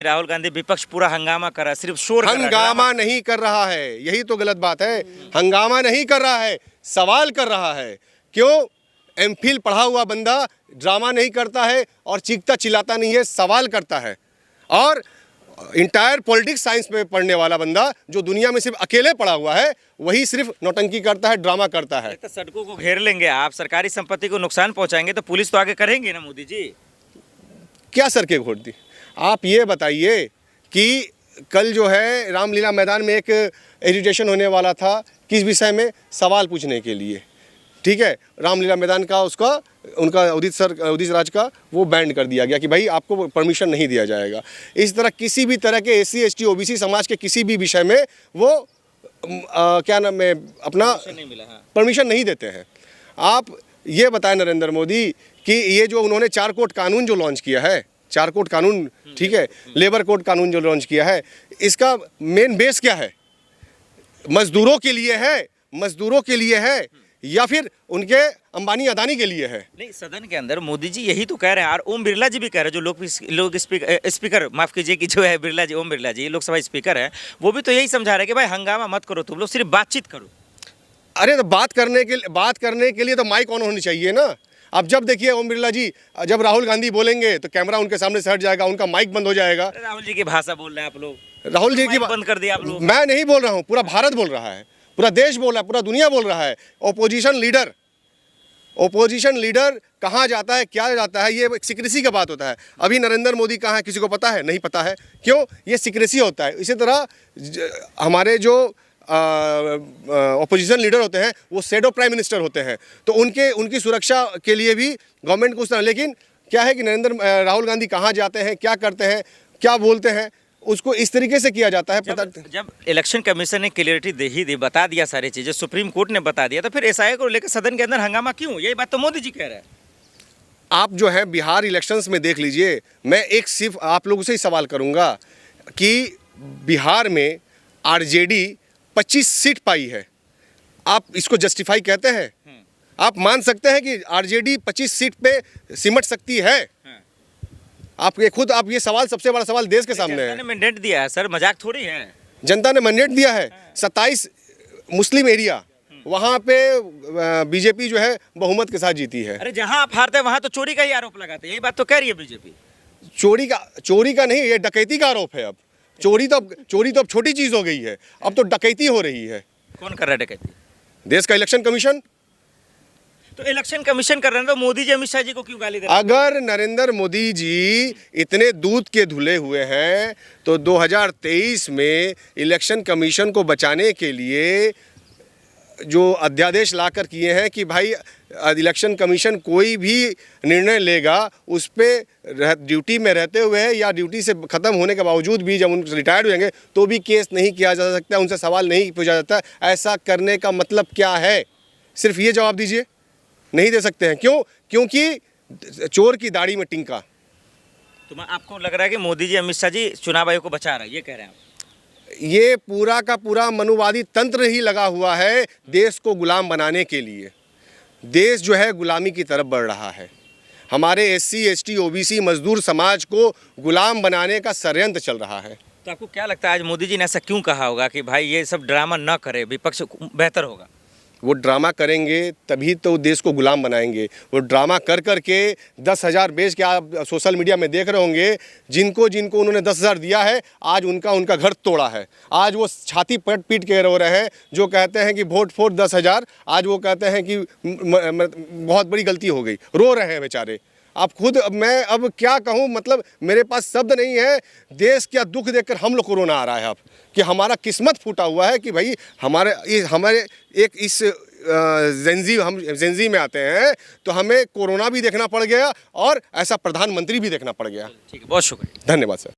राहुल गांधी विपक्ष पूरा हंगामा कर रहा है, सिर्फ शोर कर रहा है। हंगामा नहीं कर रहा है, यही तो गलत बात है। हंगामा नहीं कर रहा है, सवाल कर रहा है। क्यों? एमफिल पढ़ा हुआ बंदा ड्रामा नहीं करता है और चीखता चिल्लाता नहीं है, सवाल करता है। और इंटायर पॉलिटिक्स साइंस में पढ़ने वाला बंदा जो दुनिया में सिर्फ अकेले पढ़ा हुआ है, वही सिर्फ नौटंकी करता है, ड्रामा करता है। तो सड़कों को घेर लेंगे आप, सरकारी संपत्ति को नुकसान पहुंचाएंगे तो पुलिस तो आगे करेंगे ना मोदी जी। क्या सड़कें घोट दी? आप ये बताइए कि कल जो है रामलीला मैदान में एक एजुटेशन होने वाला था, किस विषय में? सवाल पूछने के लिए। ठीक है, रामलीला मैदान का उनका उदित राज का वो बैंड कर दिया गया कि भाई आपको परमिशन नहीं दिया जाएगा। इस तरह किसी भी तरह के SC ST OBC समाज के किसी भी विषय में वो क्या नाम है अपना परमिशन नहीं देते हैं। आप ये बताएं नरेंद्र मोदी कि ये जो उन्होंने 4 कोड कानून जो लॉन्च किया है, 4 कोड कानून, ठीक है, लेबर कोड कानून जो लॉन्च किया है, इसका मेन बेस क्या है? मजदूरों के लिए है, मजदूरों के लिए है या फिर उनके अंबानी अदानी के लिए है? नहीं, सदन के अंदर मोदी जी यही तो कह रहे हैं और ओम बिरला जी भी कह रहे हैं, जो लोग स्पीकर माफ कीजिए कि जो है बिरला जी, ओम बिरला जी लोकसभा स्पीकर है, वो भी तो यही समझा रहे हैं कि भाई हंगामा मत करो, तुम लोग सिर्फ बातचीत करो। अरे तो बात करने के लिए तो माइक ऑन होनी चाहिए ना। अब जब देखिए ओम बिरला जी जब राहुल गांधी बोलेंगे तो कैमरा उनके सामने से हट जाएगा, उनका माइक बंद हो जाएगा। राहुल जी की भाषा बोल रहे हैं आप लोग, राहुल जी की बंद कर दिया आप लोग। मैं नहीं बोल रहा हूँ, पूरा भारत बोल रहा है, पूरा देश बोल रहा है, पूरा दुनिया बोल रहा है। ओपोजिशन लीडर कहाँ जाता है, क्या जाता है, ये सीक्रेसी का बात होता है। अभी नरेंद्र मोदी कहाँ है किसी को पता है? नहीं पता है। क्यों? ये सीक्रेसी होता है। इसी तरह हमारे जो ओपोजिशन लीडर होते हैं वो शैडो प्राइम मिनिस्टर होते हैं, तो उनकी सुरक्षा के लिए भी गवर्नमेंट को उस तरह, लेकिन क्या है कि राहुल गांधी कहाँ जाते हैं, क्या करते हैं, क्या बोलते हैं, उसको इस तरीके से किया जाता है। जब इलेक्शन कमीशन ने क्लियरिटी दे ही बता दिया सारी चीजें, सुप्रीम कोर्ट ने बता दिया, तो फिर SIA को लेकर सदन के अंदर हंगामा क्यों? यही बात तो मोदी जी कह रहे हैं। आप जो है बिहार इलेक्शंस में देख लीजिए, मैं एक सिर्फ आप लोगों से ही सवाल करूंगा कि बिहार में RJD 25 सीट पाई है, आप इसको जस्टिफाई कहते हैं? आप मान सकते हैं कि RJD 25 सीट पे सिमट सकती है? आप ये सवाल, सबसे बड़ा सवाल देश के सामने है। जनता ने मैंडेट दिया है सर, मजाक थोड़ी है। जनता ने मैंडेट दिया है। 27 मुस्लिम एरिया, वहाँ पे बीजेपी जो है बहुमत के साथ जीती है। अरे जहाँ आप हारते हैं वहाँ तो चोरी का ही आरोप लगाते हैं, यही बात तो कह रही है बीजेपी। चोरी का नहीं, ये डकैती का आरोप है। अब चोरी तो अब छोटी चीज हो गई है, अब तो डकैती हो रही है। कौन कर रहा है डकैती? देश का इलेक्शन कमीशन। तो इलेक्शन कमीशन कर रहे हैं तो मोदी जी अमित शाह जी को क्यों गाली दे रहे हैं? अगर नरेंद्र मोदी जी इतने दूध के धुले हुए हैं तो 2023 में इलेक्शन कमीशन को बचाने के लिए जो अध्यादेश लाकर किए हैं कि भाई इलेक्शन कमीशन कोई भी निर्णय लेगा उस पर ड्यूटी में रहते हुए या ड्यूटी से ख़त्म होने के बावजूद भी जब उन रिटायर्ड हो जाएंगे तो भी केस नहीं किया जा सकता, उनसे सवाल नहीं पूछा जाता। ऐसा करने का मतलब क्या है? सिर्फ ये जवाब दीजिए। नहीं दे सकते हैं। क्यों? क्योंकि चोर की दाढ़ी में टिंका। तो आपको लग रहा है कि मोदी जी अमित शाह जी चुनाव आयोग को बचा रहे हैं, ये कह रहे हैं आप? ये पूरा का पूरा मनुवादी तंत्र ही लगा हुआ है देश को गुलाम बनाने के लिए। देश जो है गुलामी की तरफ बढ़ रहा है। हमारे SC ST OBC मजदूर समाज को गुलाम बनाने का षड्यंत्र चल रहा है। तो आपको क्या लगता है आज मोदी जी ने ऐसा क्यों कहा होगा कि भाई ये सब ड्रामा न करे, विपक्ष बेहतर होगा? वो ड्रामा करेंगे तभी तो देश को गुलाम बनाएंगे। वो ड्रामा कर के 10,000 बेच के, आप सोशल मीडिया में देख रहे होंगे, जिनको उन्होंने 10,000 दिया है आज उनका घर तोड़ा है। आज वो छाती पीट के रो रहे हैं, जो कहते हैं कि वोट फॉर 10,000, आज वो कहते हैं कि बहुत बड़ी गलती हो गई, रो रहे हैं बेचारे। आप खुद, मैं अब क्या कहूँ, मतलब मेरे पास शब्द नहीं है। देश का दुख देखकर हम लोग को रोना आ रहा है अब कि हमारा किस्मत फूटा हुआ है कि भाई हमारे एक इस हम जेंजी में आते हैं तो हमें कोरोना भी देखना पड़ गया और ऐसा प्रधानमंत्री भी देखना पड़ गया। ठीक है, बहुत शुक्रिया, धन्यवाद सर।